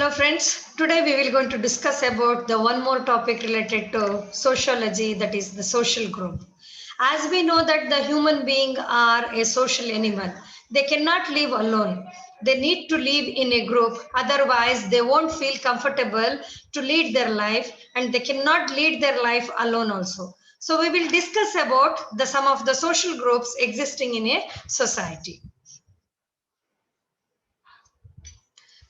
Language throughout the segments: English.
Hello friends, today we will going to discuss about the one more topic related to sociology, that is the social group. As we know that the human being are a social animal, they cannot live alone. They need to live in a group, otherwise they won't feel comfortable to lead their life and they cannot lead their life alone also. So we will discuss about the some of the social groups existing in a society.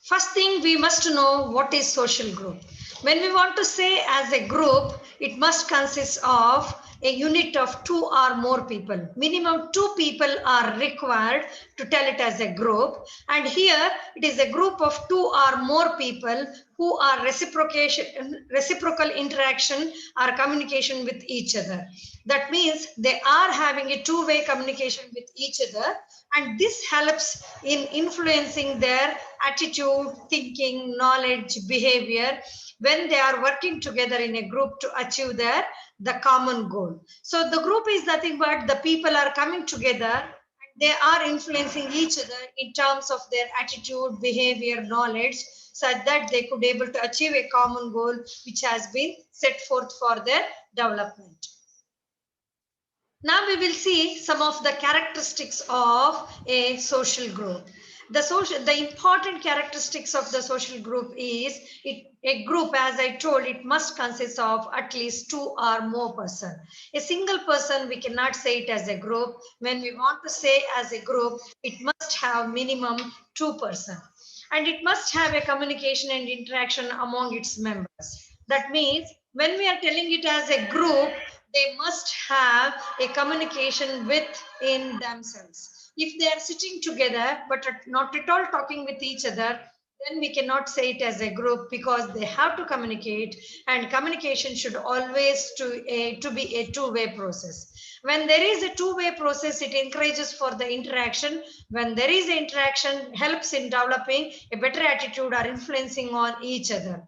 First thing, we must know what is social group. When we want to say as a group, it must consist of a unit of two or more people. Minimum two people are required to tell it as a group. And here it is a group of two or more people who are reciprocal interaction or communication with each other. That means they are having a two-way communication with each other, and this helps in influencing their attitude, thinking, knowledge, behavior when they are working together in a group to achieve the common goal. So the group is nothing but the people are coming together and they are influencing each other in terms of their attitude, behavior, knowledge, such that they could able to achieve a common goal which has been set forth for their development. Now we will see some of the characteristics of a social group. The important characteristics of the social group is a group, as I told, it must consist of at least two or more person. A single person, we cannot say it as a group. When we want to say as a group, it must have minimum two person. And it must have a communication and interaction among its members. That means when we are telling it as a group, they must have a communication within themselves. If they are sitting together but not at all talking with each other, then we cannot say it as a group, because they have to communicate, and communication should always to be a two-way process. When there is a two-way process, it encourages for the interaction. When there is interaction, helps in developing a better attitude or influencing on each other.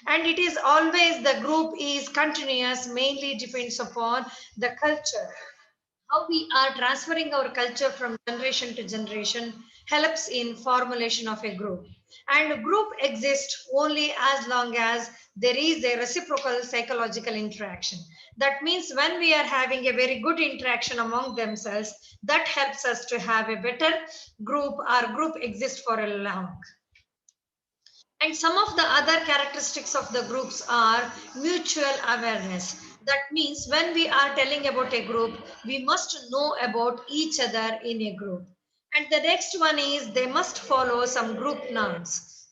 And it is always, the group is continuous, mainly depends upon the culture. How we are transferring our culture from generation to generation helps in formulation of a group. And a group exists only as long as there is a reciprocal psychological interaction. That means when we are having a very good interaction among themselves, that helps us to have a better group. Our group exists for a long. And some of the other characteristics of the groups are mutual awareness. That means when we are telling about a group, we must know about each other in a group. And the next one is they must follow some group norms.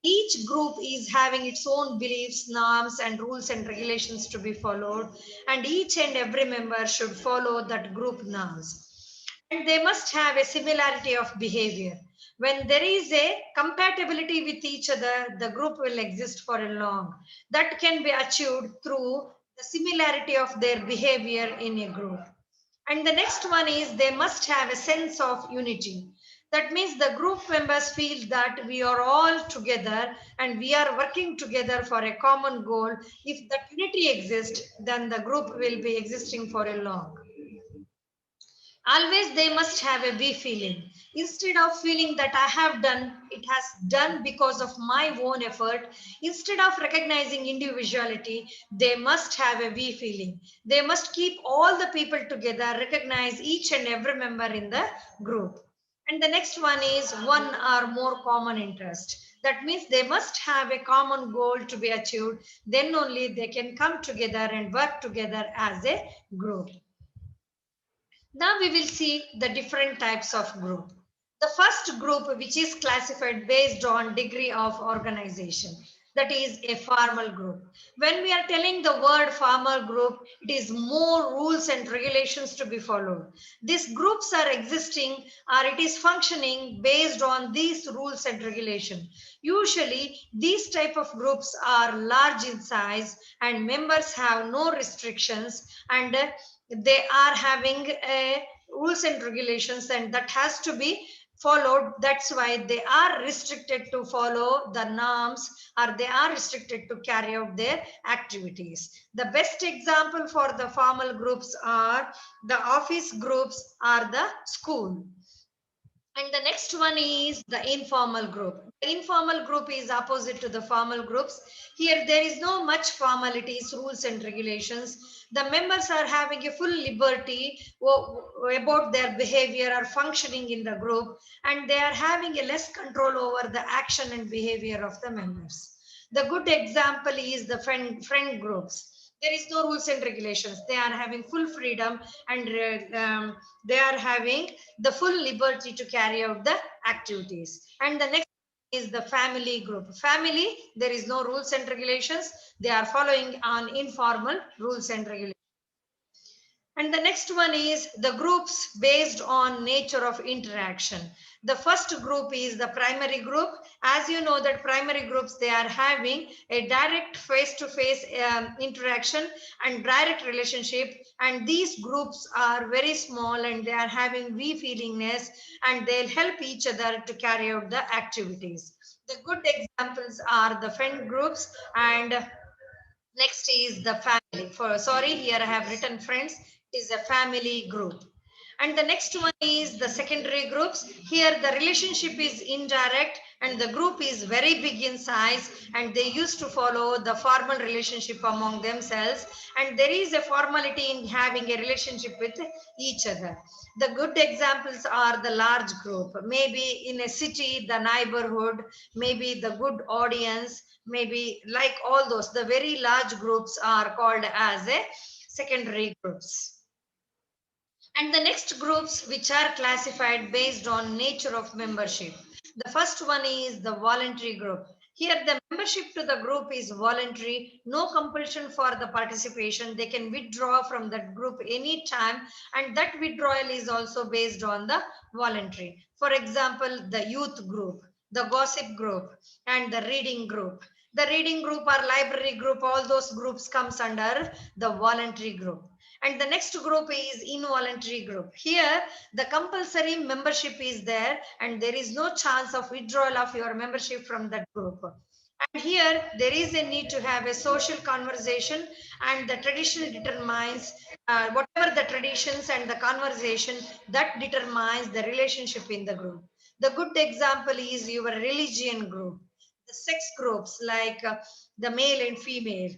Each group is having its own beliefs, norms, and rules and regulations to be followed, and each and every member should follow that group norms. And they must have a similarity of behavior. When there is a compatibility with each other, the group will exist for a long. That can be achieved through the similarity of their behavior in a group. And the next one is they must have a sense of unity. That means the group members feel that we are all together and we are working together for a common goal. If that unity exists, then the group will be existing for a long. Always they must have a we feeling. Instead of feeling that I have done, it has done because of my own effort, instead of recognizing individuality, they must have a we feeling. They must keep all the people together, recognize each and every member in the group. And the next one is one or more common interest. That means they must have a common goal to be achieved. Then only they can come together and work together as a group. Now we will see the different types of group. The first group, which is classified based on degree of organization, that is a formal group. When we are telling the word formal group, it is more rules and regulations to be followed. These groups are existing, or it is functioning based on these rules and regulation. Usually these type of groups are large in size and members have no restrictions, and they are having rules and regulations, and that has to be followed. That's why they are restricted to follow the norms, or they are restricted to carry out their activities. The best example for the formal groups are the office groups or the school. And the next one is the informal group. The informal group is opposite to the formal groups. Here there is no much formalities, rules and regulations. The members are having a full liberty about their behavior or functioning in the group, and they are having a less control over the action and behavior of the members. The good example is the friend groups. There is no rules and regulations. They are having full freedom, and they are having the full liberty to carry out the activities. And the next is the family group. Family, there is no rules and regulations. They are following on informal rules and regulations. And the next one is the groups based on nature of interaction. The first group is the primary group. As you know that primary groups, they are having a direct face-to-face interaction and direct relationship. And these groups are very small and they are having we feelingness, and they'll help each other to carry out the activities. The good examples are the friend groups, and next is the family. For sorry, here I have written friends. It is a family group. And the next one is the secondary groups. Here the relationship is indirect and the group is very big in size, and they used to follow the formal relationship among themselves, and there is a formality in having a relationship with each other. The good examples are the large group, maybe in a city, the neighborhood, maybe the good audience, maybe like all those. The very large groups are called as a secondary groups. And the next groups which are classified based on nature of membership. The first one is the voluntary group. Here the membership to the group is voluntary, no compulsion for the participation. They can withdraw from that group anytime, and that withdrawal is also based on the voluntary. For example, the youth group, the gossip group, and the reading group. The reading group or library group, all those groups comes under the voluntary group. And the next group is involuntary group. Here the compulsory membership is there and there is no chance of withdrawal of your membership from that group. And here there is a need to have a social conversation, and the tradition determines whatever the traditions and the conversation that determines the relationship in the group. The good example is your religion group, the sex groups like the male and female,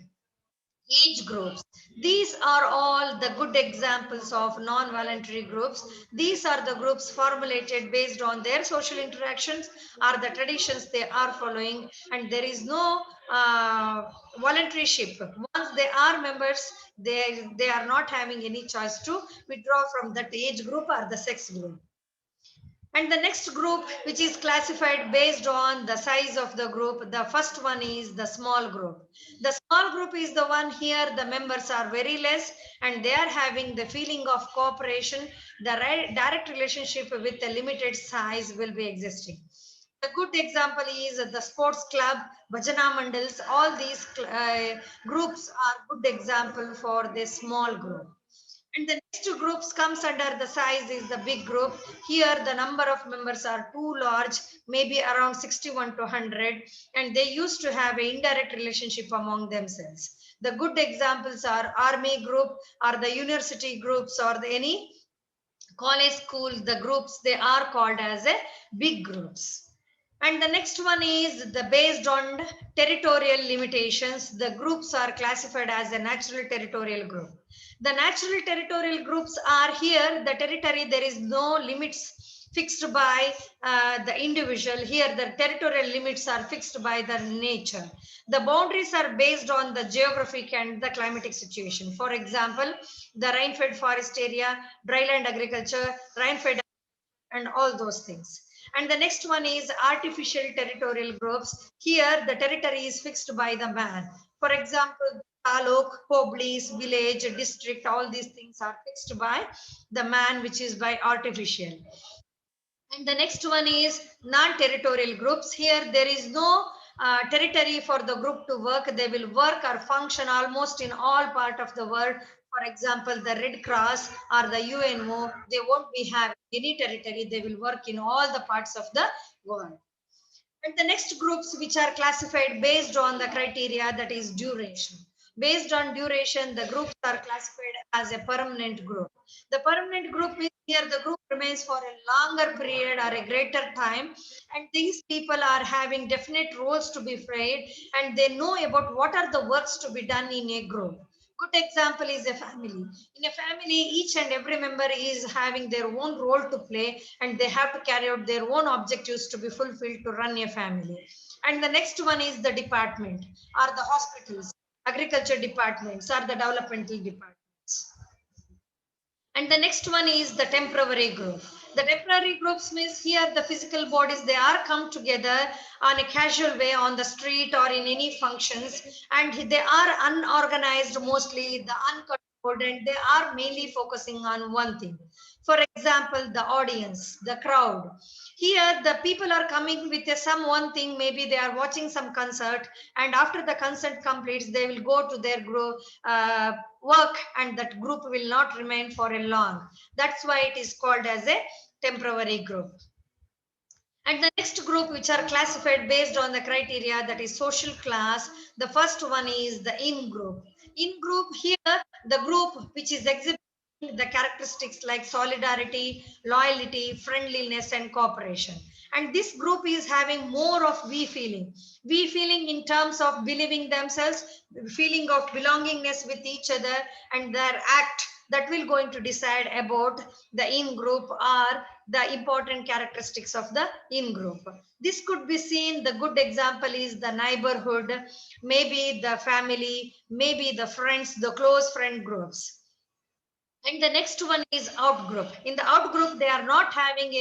age groups. These are all the good examples of non-voluntary groups. These are the groups formulated based on their social interactions or the traditions they are following, and there is no voluntaryship. Once they are members, they are not having any choice to withdraw from that age group or the sex group. And the next group, which is classified based on the size of the group, the first one is the small group. The small group is the one here, the members are very less and they are having the feeling of cooperation. The direct relationship with a limited size will be existing. A good example is the sports club, Bhajana Mandals, all these groups are good example for this small group. And the next two groups comes under the size is the big group. Here the number of members are too large, maybe around 61 to 100, and they used to have an indirect relationship among themselves. The good examples are army group or the university groups or any college school, the groups, they are called as a big groups. And the next one is the based on territorial limitations. The groups are classified as a natural territorial group. The natural territorial groups are here, the territory, there is no limits fixed by the individual. Here the territorial limits are fixed by the nature. The boundaries are based on the geographic and the climatic situation. For example, the rainfed forest area, dryland agriculture, rainfed, and all those things. And the next one is artificial territorial groups. Here, the territory is fixed by the man. For example, taluk, poblis, village, district, all these things are fixed by the man, which is by artificial. And the next one is non-territorial groups. Here, there is no territory for the group to work. They will work or function almost in all part of the world. For example, the Red Cross or the UNO, they won't be having any territory. They will work in all the parts of the world. And the next groups which are classified based on the criteria, that is duration. Based on duration, the groups are classified as a permanent group. The permanent group is Here the group remains for a longer period or a greater time, and these people are having definite roles to be played, and they know about what are the works to be done in a group. Good example is a family. In a family, each and every member is having their own role to play, and they have to carry out their own objectives to be fulfilled to run a family. And the next one is the department, or the hospitals, agriculture departments, or the developmental departments. And the next one is the temporary group. The temporary groups means here the physical bodies, they are come together on a casual way on the street or in any functions, and they are unorganized, mostly the uncontrolled, and they are mainly focusing on one thing. For example, the audience, the crowd. Here the people are coming with some one thing, maybe they are watching some concert, and after the concert completes, they will go to their group work, and that group will not remain for a long. That's why it is called as a temporary group. And the next group, which are classified based on the criteria, that is social class. The first one is the in group. In group, here the group which is exhibiting the characteristics like solidarity, loyalty, friendliness, and cooperation. And this group is having more of we feeling in terms of believing themselves, feeling of belongingness with each other, and their act, that will going to decide about the in group or the important characteristics of the in group. This could be seen, the good example is the neighborhood, maybe the family, maybe the friends, the close friend groups. And the next one is out group. In the out group, they are not having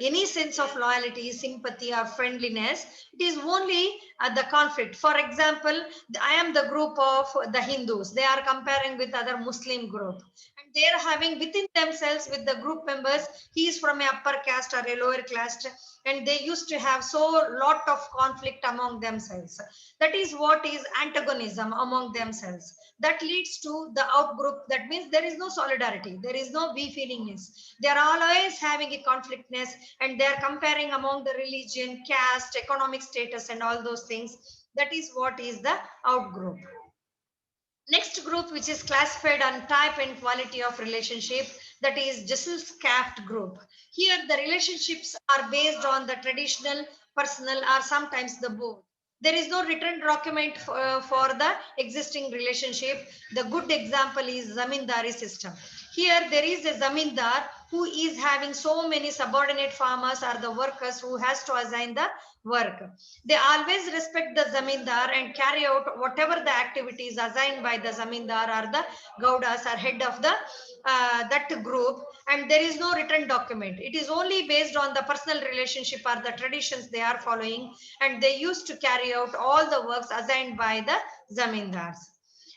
any sense of loyalty, sympathy, or friendliness. It is only the conflict. For example, I am the group of the Hindus. They are comparing with other Muslim group. And they are having within themselves with the group members, he is from a upper caste or a lower caste. And they used to have so lot of conflict among themselves. That is what is antagonism among themselves. That leads to the out group. That means there is no solidarity, there is no we feelingness, they are always having a conflictness, and they are comparing among the religion, caste, economic status, and all those things. That is what is the out group. Next group, which is classified on type and quality of relationship, that is Jessel's-Scaft group. Here the relationships are based on the traditional, personal, or sometimes the both. There is no written document for the existing relationship. The good example is zamindari system. Here there is a zamindar who is having so many subordinate farmers or the workers who has to assign the work. They always respect the zamindar and carry out whatever the activities assigned by the zamindar or the gaudas or head of the that group, and there is no written document. It is only based on the personal relationship or the traditions they are following, and they used to carry out all the works assigned by the zamindars.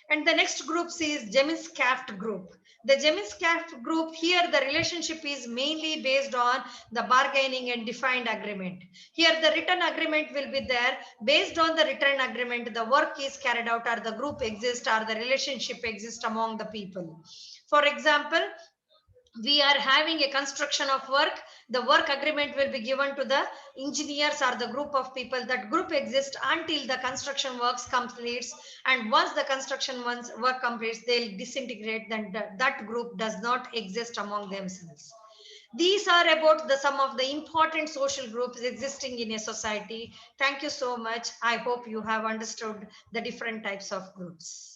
And the next group is Jemis-Caft group. The Jemis-Caft group, here the relationship is mainly based on the bargaining and defined agreement. Here the written agreement will be there. Based on the written agreement, the work is carried out, or the group exists, or the relationship exists among the people. For example, we are having a construction of work, the work agreement will be given to the engineers or the group of people. That group exists until the construction works completes, and once the construction work completes, they'll disintegrate. Then that group does not exist among themselves. These are about the some of the important social groups existing in a society. Thank you so much. I hope you have understood the different types of groups.